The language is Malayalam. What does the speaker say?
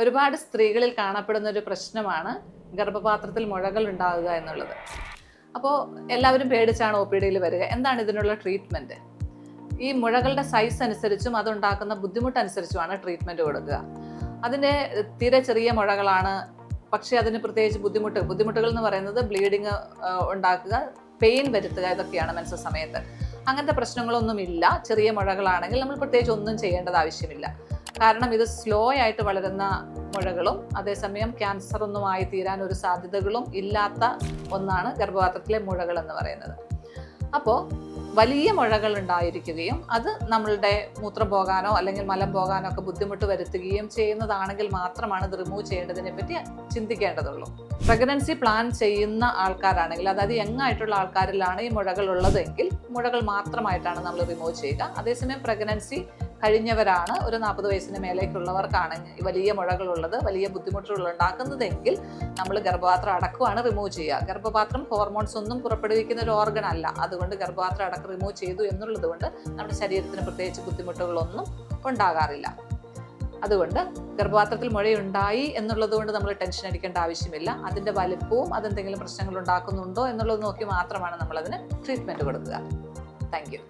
ഒരുപാട് സ്ത്രീകളിൽ കാണപ്പെടുന്ന ഒരു പ്രശ്നമാണ് ഗർഭപാത്രത്തിൽ മുഴകൾ ഉണ്ടാവുക എന്നുള്ളത്. അപ്പോൾ എല്ലാവരും പേടിച്ചാണ് OPDയിൽ വരിക. എന്താണ് ഇതിനുള്ള ട്രീറ്റ്മെൻറ്റ്? ഈ മുഴകളുടെ സൈസ് അനുസരിച്ചും അതുണ്ടാക്കുന്ന ബുദ്ധിമുട്ടനുസരിച്ചുമാണ് ട്രീറ്റ്മെൻറ്റ് കൊടുക്കുക. അതിൻ്റെ തീരെ ചെറിയ മുഴകളാണ്, പക്ഷേ അതിന് പ്രത്യേകിച്ച് ബുദ്ധിമുട്ടുകൾ എന്ന് പറയുന്നത് ബ്ലീഡിങ് ഉണ്ടാക്കുക, പെയിൻ വരുത്തുക, ഇതൊക്കെയാണ് മെൻസസ് സമയത്ത്. അങ്ങനത്തെ പ്രശ്നങ്ങളൊന്നുമില്ല. ചെറിയ മുഴകളാണെങ്കിൽ നമ്മൾ പ്രത്യേകിച്ച് ഒന്നും ചെയ്യേണ്ടത് ആവശ്യമില്ല. കാരണം ഇത് സ്ലോ ആയിട്ട് വളരുന്ന മുഴകളും അതേസമയം ക്യാൻസർ ഒന്നും ആയി തീരാൻ ഒരു സാധ്യതകളും ഇല്ലാത്ത ഒന്നാണ് ഗർഭപാത്രത്തിലെ മുഴകൾ എന്ന് പറയുന്നത്. അപ്പോൾ വലിയ മുഴകൾ ഉണ്ടായിരിക്കുകയും അത് നമ്മളുടെ മൂത്രം പോകാനോ അല്ലെങ്കിൽ മലം പോകാനോ ഒക്കെ ബുദ്ധിമുട്ട് വരുത്തുകയും ചെയ്യുന്നതാണെങ്കിൽ മാത്രമാണ് ഇത് റിമൂവ് ചെയ്യേണ്ടതിനെ പറ്റി ചിന്തിക്കേണ്ടതുള്ളൂ. പ്രഗ്നൻസി പ്ലാൻ ചെയ്യുന്ന ആൾക്കാരാണെങ്കിൽ, അതായത് യങ് ആയിട്ടുള്ള ആൾക്കാരിലാണ് ഈ മുഴകൾ ഉള്ളതെങ്കിൽ മുഴകൾ മാത്രമായിട്ടാണ് നമ്മൾ റിമൂവ് ചെയ്യുക. അതേസമയം പ്രഗ്നൻസി കഴിഞ്ഞവരാണ്, ഒരു 40 വയസ്സിന് മേലേക്കുള്ളവർക്കാണ് വലിയ മുഴകളുള്ളത്, വലിയ ബുദ്ധിമുട്ടുകൾ ഉണ്ടാക്കുന്നതെങ്കിൽ നമ്മൾ ഗർഭപാത്രം അടക്കമാണ് റിമൂവ് ചെയ്യുക. ഗർഭപാത്രം ഹോർമോൺസ് ഒന്നും പുറപ്പെടുവിക്കുന്ന ഒരു ഓർഗൻ അല്ല. അതുകൊണ്ട് ഗർഭപാത്രം അടക്കം റിമൂവ് ചെയ്തു എന്നുള്ളത് കൊണ്ട് നമ്മുടെ ശരീരത്തിന് പ്രത്യേകിച്ച് ബുദ്ധിമുട്ടുകളൊന്നും ഉണ്ടാകാറില്ല. അതുകൊണ്ട് ഗർഭപാത്രത്തിൽ മുഴയുണ്ടായി എന്നുള്ളത് കൊണ്ട് നമ്മൾ ടെൻഷൻ അടിക്കേണ്ട ആവശ്യമില്ല. അതിൻ്റെ വലിപ്പവും അതെന്തെങ്കിലും പ്രശ്നങ്ങൾ ഉണ്ടാക്കുന്നുണ്ടോ എന്നുള്ളത് നോക്കി മാത്രമാണ് നമ്മളതിന് ട്രീറ്റ്മെൻറ്റ് കൊടുക്കുക. Thank you.